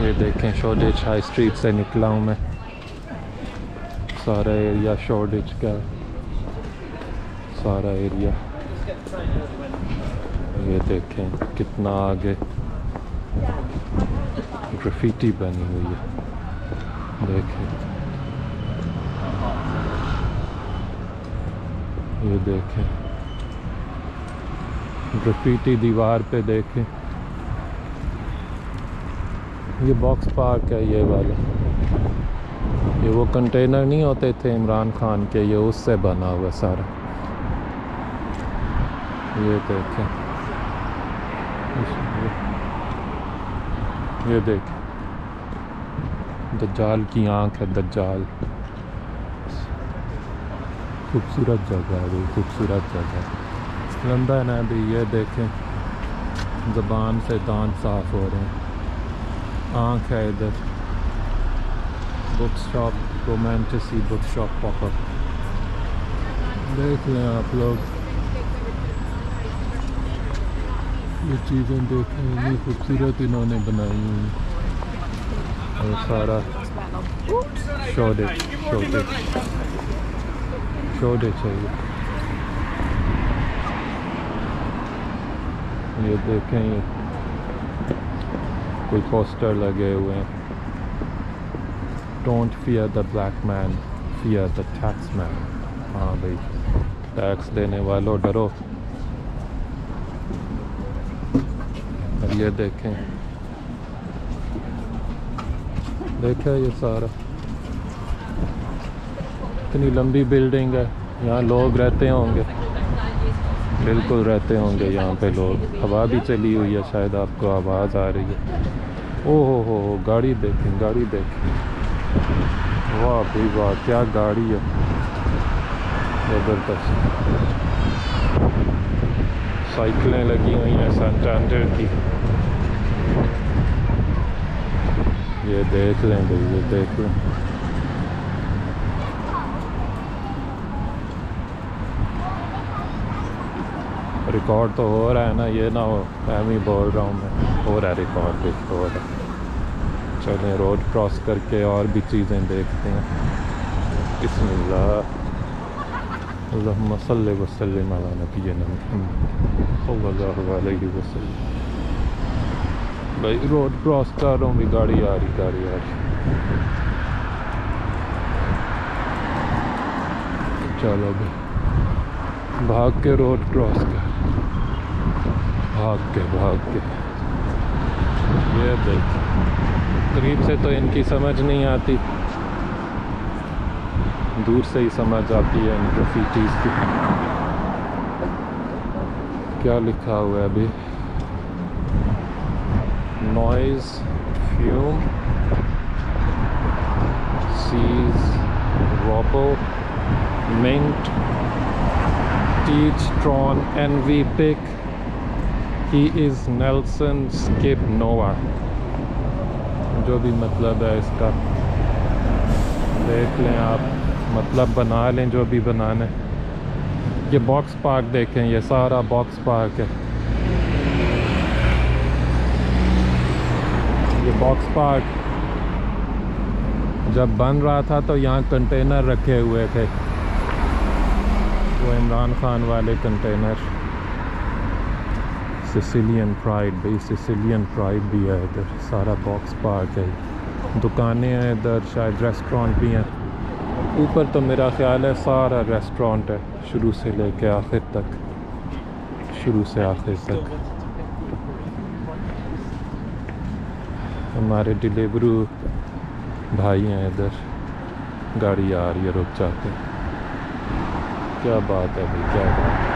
ये देखें शोडिच High street से निकला हूँ मैं। सारा एरिया शोडिच का, सारा एरिया। ये देखें कितना आगे ग्राफिटी बनी हुई है, देखें। ये देखें ग्राफिटी दीवार पे, देखें। ये बॉक्स पार्क है ये वाला। ये वो कंटेनर नहीं होते थे इमरान खान के, ये उससे बना हुआ सारा। ये देखें, ये देखें दज्जाल की आँख है, दज्जाल। खूबसूरत जगह है, खूबसूरत जगह लंदन है भी। ये देखें ज़बान से दांत साफ़ हो रहे हैं। आँख है इधर। Book shop, romantasy book shop pop up, देख लें आप लोग। ये चीज़ें देखें, इतनी खूबसूरत इन्होंने बनाई हुई। और सारा शोडिच चाहिए। ये देखें, ये कोई पोस्टर लगे हुए हैं। Don't fear the black man, fear the tax man. हाँ भाई, टैक्स देने वालों डरो। और ये देखें ये सारा इतनी लंबी बिल्डिंग है। यहाँ लोग रहते होंगे, बिल्कुल रहते होंगे यहाँ पे लोग। हवा भी चली हुई है, शायद आपको आवाज़ आ रही है। ओह हो, गाड़ी देखें, गाड़ी देखें। वाह भाई वाह, क्या गाड़ी है, ज़बरदस्त। साइकिलें लगी हुई हैं संटांडर की। ये देख लें भाई, ये देख लें। रिकॉर्ड तो हो रहा है ना, ये ना हो मैं भी बोल रहा हूँ मैं, हो रहा है रिकॉर्ड भी हो रहा है। चलें रोड क्रॉस करके और भी चीज़ें देखते हैं। बिस्मिल्लाह, अल्लाहुम्मा सल्लि व सल्लिम अला नबिय्यिना मुहम्मद सल्लल्लाहु अलैहि वसल्लम। भाई रोड क्रॉस कर रहा हूँ भी, गाड़ी आ रही। चलो भाई, भाग के रोड क्रॉस कर, भाग के। ये देख, करीब से तो इनकी समझ नहीं आती, दूर से ही समझ आती है इन ग्राफिटीज़ की। क्या लिखा हुआ है अभी? Noise fume sees robo mint teach tron NV pick he is Nelson skip nova. जो भी मतलब है इसका, देख लें आप, मतलब बना लें जो भी बनाना है। ये बॉक्स पार्क देखें, ये सारा बॉक्स पार्क है। ये बॉक्स पार्क जब बन रहा था तो यहाँ कंटेनर रखे हुए थे, वो इमरान खान वाले कंटेनर। सिसिलियन प्राइड भाई, सिसिलियन प्राइड भी है इधर। सारा बॉक्स पार्क है, दुकानें हैं इधर, शायद रेस्टोरेंट भी हैं। ऊपर तो मेरा ख्याल है सारा रेस्टोरेंट है, शुरू से लेके आखिर तक, शुरू से आखिर तक। हमारे डिलीवरी भाई हैं इधर, गाड़ी आ रही है, रुक जाते। क्या बात है भाई, क्या बात।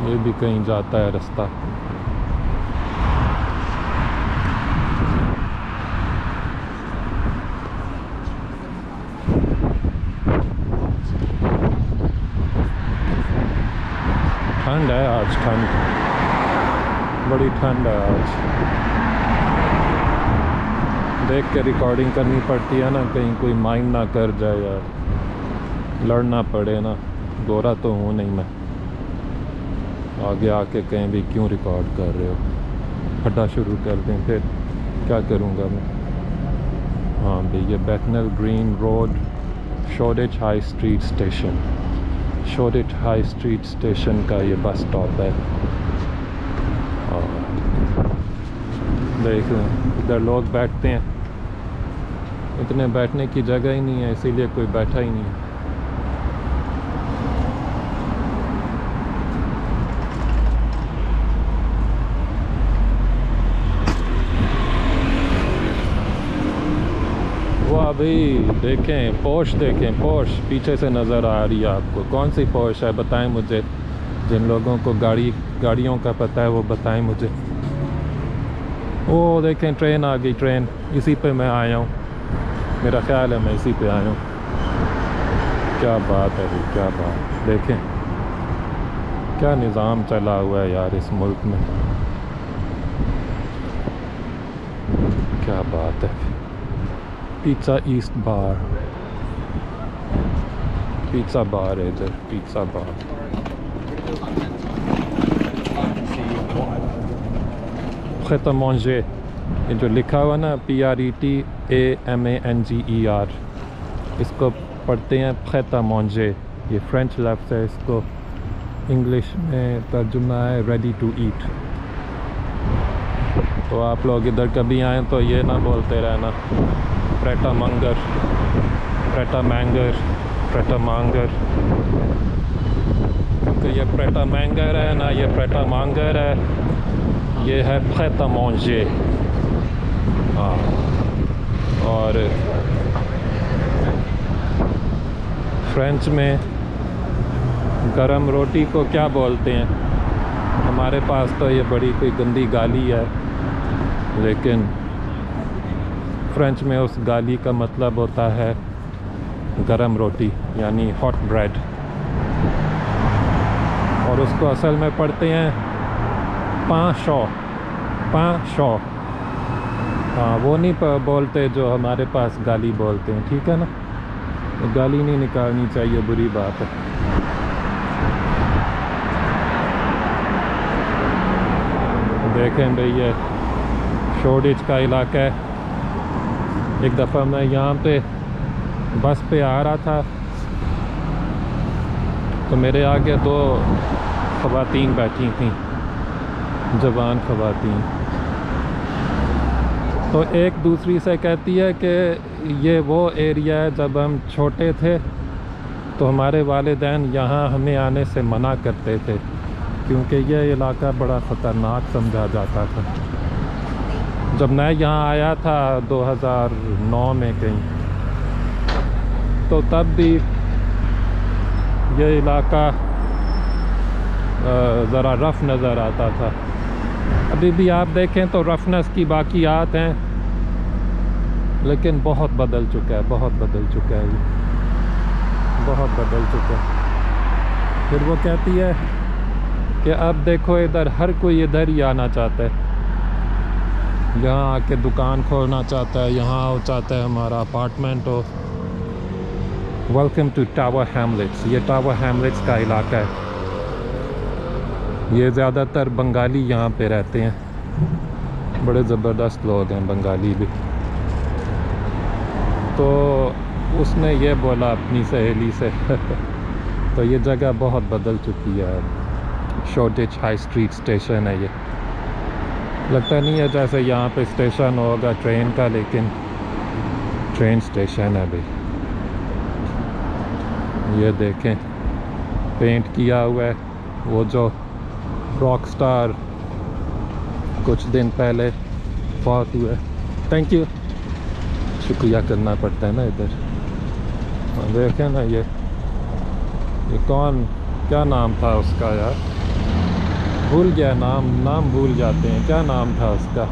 ये भी कहीं जाता है रास्ता। ठंड है आज, ठंड, बड़ी ठंड है आज। देख के रिकॉर्डिंग करनी पड़ती है ना, कहीं कोई माइंड ना कर जाए यार, लड़ना पड़े ना। गोरा तो हूँ नहीं मैं, आगे आके कहीं भी क्यों रिकॉर्ड कर रहे हो। फटा शुरू कर दें, फिर क्या करूँगा मैं। हाँ भाई, ये Bethnal Green Road, Shoreditch High Street station, Shoreditch High Street station का ये बस स्टॉप है। और देख इधर लोग बैठते हैं, इतने बैठने की जगह ही नहीं है, इसीलिए कोई बैठा ही नहीं है। वाह भाई, देखें पोर्श, देखें पोर्श पीछे से नज़र आ रही है आपको। कौन सी पोर्श है बताएं मुझे, जिन लोगों को गाड़ियों का पता है वो बताएं मुझे। ओ देखें, ट्रेन आ गई, ट्रेन इसी पे मैं आया हूँ, मेरा ख्याल है मैं इसी पे आया हूँ। क्या बात है भाई, क्या बात। देखें क्या निज़ाम चला हुआ है यार इस मुल्क में, क्या बात है। पिज़्ज़ा ईस्ट बार, पिज़्ज़ा बार है इधर, पिज़्ज़ा बार। ख़ैत मांगे, ये जो लिखा हुआ ना PRETAMANGER, इसको पढ़ते हैं ख़ैत मांगे। ये फ्रेंच लफ्ज़ है, इसको इंग्लिश में तर्जुमा है रेडी टू ईट। तो आप लोग इधर कभी आएँ तो ये ना बोलते रहना प्रेटा मंगर, प्रेटा मैंगर, प्रेटा मांगर, क्योंकि ये प्रेटा मैंगर है ना, ये प्रेटा मांगर है, ये है ख़ैत मांगे। हाँ, और फ्रेंच में गरम रोटी को क्या बोलते हैं? हमारे पास तो ये बड़ी कोई गंदी गाली है, लेकिन फ्रेंच में उस गाली का मतलब होता है गरम रोटी, यानी हॉट ब्रेड। और उसको असल में पढ़ते हैं पाँ शौ। हाँ, वो नहीं बोलते जो हमारे पास गाली बोलते हैं, ठीक है ना। गाली नहीं निकालनी चाहिए, बुरी बात है। देखें भाई, ये शोडिच का इलाका है। एक दफ़ा मैं यहाँ पे बस पे आ रहा था, तो मेरे आगे दो ख़वातीन बैठी थीं, जवान ख़वातीन। तो एक दूसरी से कहती है कि ये वो एरिया है, जब हम छोटे थे तो हमारे वालिदैन यहाँ हमें आने से मना करते थे, क्योंकि ये इलाका बड़ा ख़तरनाक समझा जाता था। जब मैं यहाँ आया था 2009 में कहीं, तो तब भी ये इलाका ज़रा रफ़ नज़र आता था। अभी भी आप देखें तो रफनेस की बाकियात हैं, लेकिन बहुत बदल चुका है, बहुत बदल चुका है, ये बहुत बदल चुका है। फिर वो कहती है कि अब देखो इधर हर कोई इधर ही आना चाहता है, यहाँ आके दुकान खोलना चाहता है, यहाँ हो चाहता है हमारा अपार्टमेंट हो। Welcome to Tower Hamlets. ये टावर हैमलेट्स का इलाका है। ये ज़्यादातर बंगाली यहाँ पे रहते हैं, बड़े ज़बरदस्त लोग हैं बंगाली भी। तो उसने ये बोला अपनी सहेली से तो ये जगह बहुत बदल चुकी है। शोडिच हाई स्ट्रीट स्टेशन है ये। लगता नहीं है जैसे यहाँ पे स्टेशन होगा ट्रेन का, लेकिन ट्रेन स्टेशन है भाई। ये देखें, पेंट किया हुआ है। वो जो रॉक स्टार कुछ दिन पहले फौत हुए, थैंक यू, शुक्रिया करना पड़ता है ना इधर। देखें ना, ये कौन, क्या नाम था उसका यार, भूल गया नाम भूल जाते हैं। क्या नाम था उसका?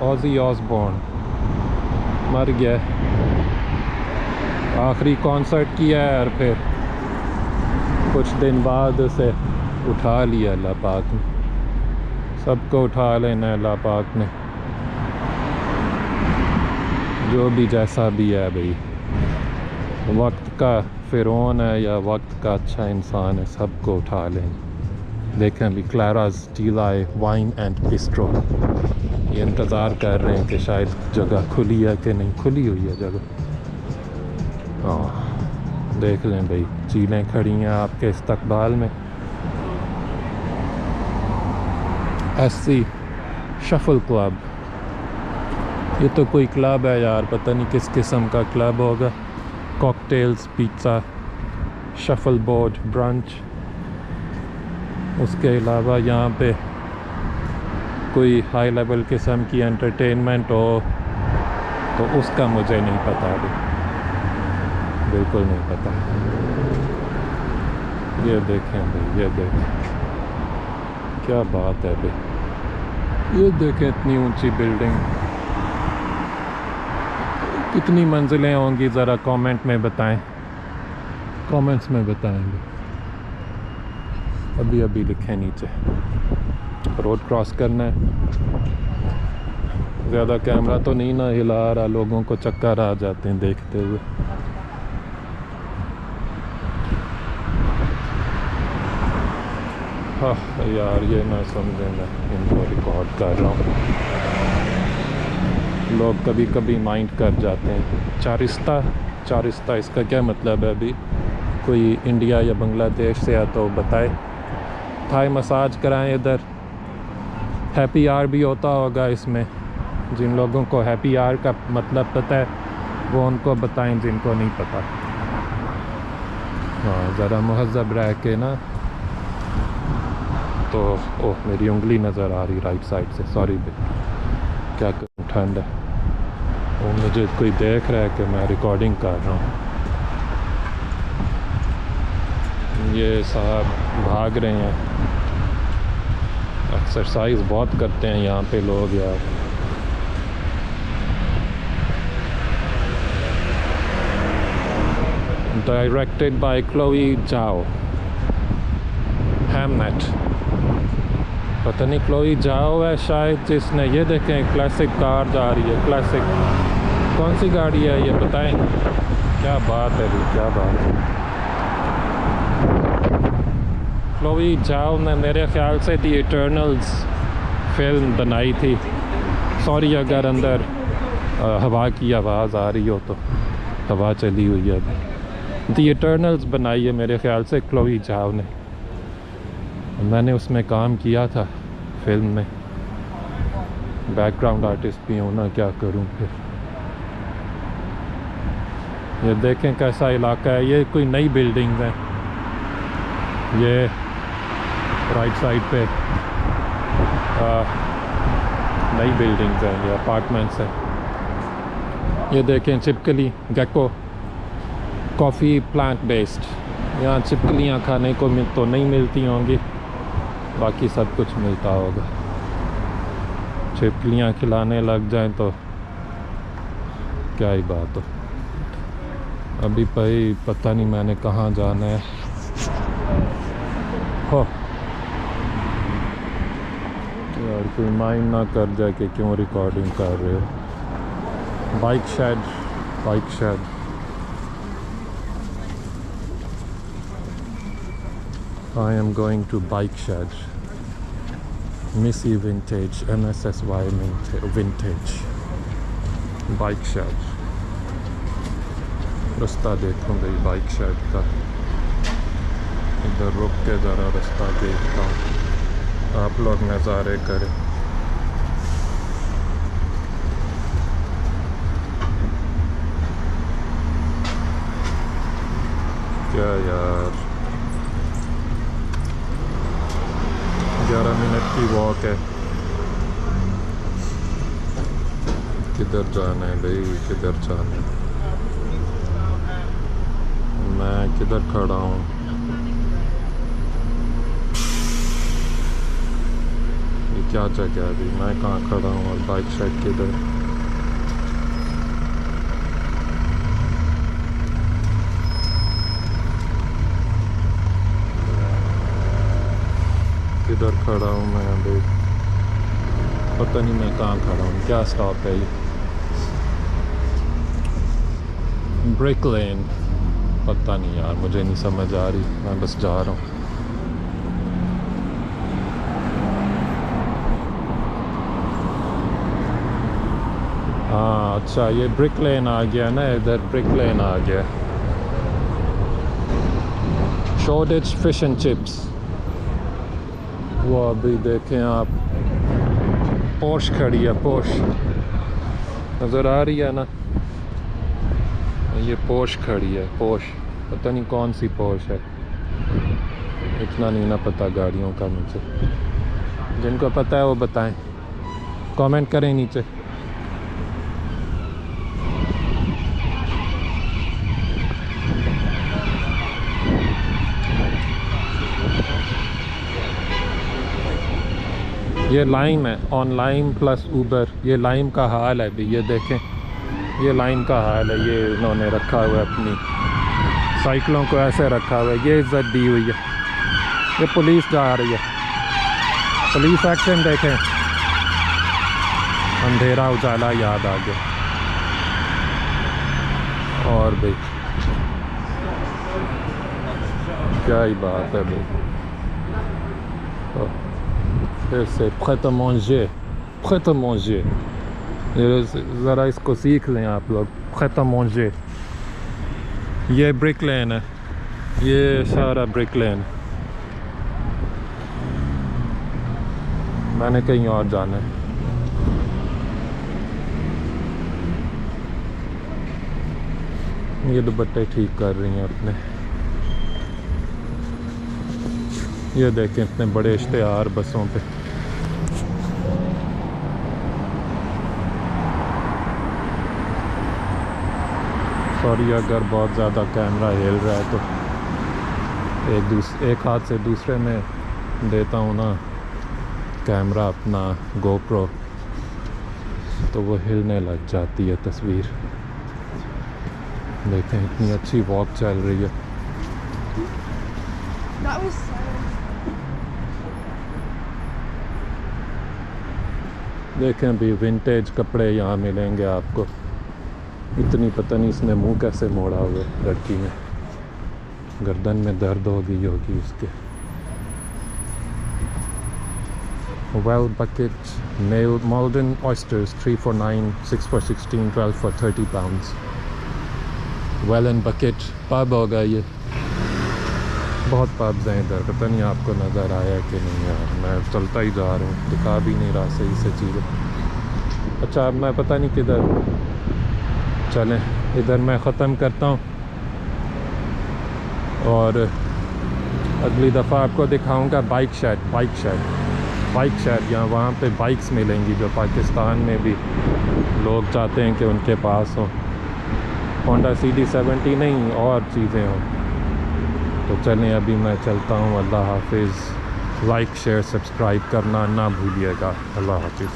ऑज़ी ऑसबॉर्न मर गया। आखिरी कॉन्सर्ट किया है और फिर कुछ दिन बाद उसे उठा लिया अल्लाह पाक ने। सबको उठा लेना अल्लाह पाक ने, जो भी जैसा भी है भाई। वक्त का फ़िरौन है या वक्त का अच्छा इंसान है, सबको उठा लेंगे। देखें अभी क्लाराज टीलाई वाइन एंड बिस्ट्रो, ये इंतज़ार कर रहे हैं कि शायद जगह खुली है कि नहीं। खुली हुई है जगह। हाँ देख लें भाई, चीलें खड़ी हैं आपके इस्तकबाल में। एससी शफल क्लब, ये तो कोई क्लब है यार, पता नहीं किस किस्म का क्लब होगा। Cocktails, pizza, shuffleboard, brunch. उसके अलावा यहाँ पे कोई हाई लेवल किस्म की एंटरटेनमेंट हो तो उसका मुझे नहीं पता अभी, बिल्कुल नहीं पता। ये देखें भाई, ये देखें, क्या बात है भाई। ये देखें इतनी ऊंची बिल्डिंग, कितनी मंजिलें होंगी ज़रा कमेंट में बताएं, कमेंट्स में बताएंगे। अभी अभी लिखें नीचे। रोड क्रॉस करना है। ज़्यादा कैमरा तो नहीं ना हिला रहा, लोगों को चक्कर आ जाते हैं देखते हुए। हाँ यार, ये ना समझे मैं इनको रिकॉर्ड कर रहा हूँ, लोग कभी कभी माइंड कर जाते हैं। चारिस्ता इसका क्या मतलब है? अभी कोई इंडिया या बांग्लादेश से है तो बताए। थाई मसाज कराएं इधर। हैप्पी आवर भी होता होगा इसमें, जिन लोगों को हैप्पी आवर का मतलब पता है वो उनको बताएं, जिनको नहीं पता। हाँ ज़रा मुहज़्ज़ब रह के ना। तो ओह, मेरी उंगली नज़र आ रही राइट साइड से, सॉरी भाई, क्या करूँ, ठंड है। वो मुझे कोई देख रहा है कि मैं रिकॉर्डिंग कर रहा हूँ। ये साहब भाग रहे हैं, एक्सरसाइज बहुत करते हैं यहाँ पे लोग यार। डायरेक्टेड बाय क्लोई जाओ, हैमनेट, पता नहीं क्लोई जाओ है शायद जिसने। ये देखें क्लासिक कार जा रही है, क्लासिक। कौन सी गाड़ी है ये बताएं? क्या बात है भाई, क्या बात है। क्लोई जाओ ने मेरे ख्याल से दी इटर्नल्स फिल्म बनाई थी। सॉरी अगर अंदर हवा की आवाज़ आ रही हो, तो हवा चली हुई है। दी इटर्नल्स बनाई है मेरे ख्याल से क्लोई जाओ ने। मैंने उसमें काम किया था फिल्म में, बैकग्राउंड आर्टिस्ट भी हूँ ना, क्या करूँ फिर। ये देखें कैसा इलाका है। ये कोई नई बिल्डिंग है, ये राइट साइड पे नई बिल्डिंग्स हैं, ये अपार्टमेंट्स हैं। ये देखें छिपकली, गेको, कॉफ़ी प्लांट बेस्ड। यहाँ छिपकलियाँ खाने को तो नहीं मिलती होंगी, बाकी सब कुछ मिलता होगा। छिपकलियाँ खिलाने लग जाएं तो क्या ही बात हो। अभी भाई पता नहीं मैंने कहाँ जाना है। हो यार, कोई माइंड ना कर जाए कि क्यों रिकॉर्डिंग कर रहे हो। Bike shed, bike shed. I am going to bike shed. Missy Vintage, MSSY Vintage bike shed। रास्ता देखूँ भाई बाइक शेड का, इधर रुक के ज़रा रास्ता देखता हूँ, आप लोग नज़ारे करें। क्या यार, 11 मिनट की वॉक है। किधर जाना है भाई, किधर जाना है? मैं किधर खड़ा हूँ? ये क्या जगह है अभी? मैं कहाँ खड़ा हूँ और बाइक शेड किधर? किधर खड़ा हूँ मैं अभी? पता नहीं मैं कहाँ खड़ा हूँ, क्या स्टॉप है ये? ब्रिक लेन, पता नहीं यार, मुझे नहीं समझ आ रही, मैं बस जा रहा हूँ। अच्छा ये ब्रिक लेन आ गया ना, इधर ब्रिक लेन आ गया। Shortage fish and chips. वो अभी देखें आप, पोर्श खड़ी है, पोर्श नज़र आ रही है ना, ये पोर्श खड़ी है, पोर्श, पता नहीं कौन सी पोर्श है, इतना नहीं ना पता गाड़ियों का मुझे। जिनको पता है वो बताएं, कमेंट करें नीचे। ये लाइम है, ऑन लाइम प्लस ऊबर। ये लाइम का हाल है भी, ये देखें, ये लाइम का हाल है। ये इन्होंने रखा हुआ है, अपनी साइकिलों को ऐसे रखा हुआ है। ये इज्जत दी हुई है। ये पुलिस जा रही है, पुलिस एक्शन देखें। अंधेरा उजाला याद आ गया। और भाई क्या ही बात है भाई। फिर से prêt à manger, prêt à manger, ज़रा इसको सीख लें आप लोग, prêt à manger। ये ब्रिक लेन है, ये सारा ब्रिक लेन। मैंने कहीं और जाना है। ये दुपट्टे ठीक कर रही हैं अपने। ये देखें इतने बड़े इश्तेहार बसों पे। सॉरी अगर बहुत ज़्यादा कैमरा हिल रहा है तो एक हाथ से दूसरे में देता हूँ ना कैमरा अपना गोप्रो, तो वो हिलने लग जाती है तस्वीर। देखें इतनी अच्छी वॉक चल रही है। देखें अभी विंटेज कपड़े यहाँ मिलेंगे आपको। इतनी पता नहीं इसने मुंह कैसे मोड़ा हुआ है लड़की ने, गर्दन में दर्द हो गई होगी उसके। Well bucket, Malden oysters 3 for 9, 6 for 16, 12 for 30 pounds. Well and bucket pub होगा ये। बहुत पब्स हैं इधर, पता नहीं आपको नज़र आया कि नहीं यार। मैं चलता ही जा रहा हूँ, दिखा भी नहीं रहा सही से चीज़ें। अच्छा अब मैं पता नहीं किधर, चलें इधर मैं ख़त्म करता हूँ और अगली दफ़ा आपको दिखाऊंगा बाइक शेड यहाँ वहाँ पे बाइक्स मिलेंगी जो पाकिस्तान में भी लोग चाहते हैं कि उनके पास हो। होंडा CD70 नहीं और चीज़ें हों। तो चलें अभी मैं चलता हूँ। अल्लाह हाफिज़। लाइक शेयर सब्सक्राइब करना ना भूलिएगा। अल्लाह हाफिज़।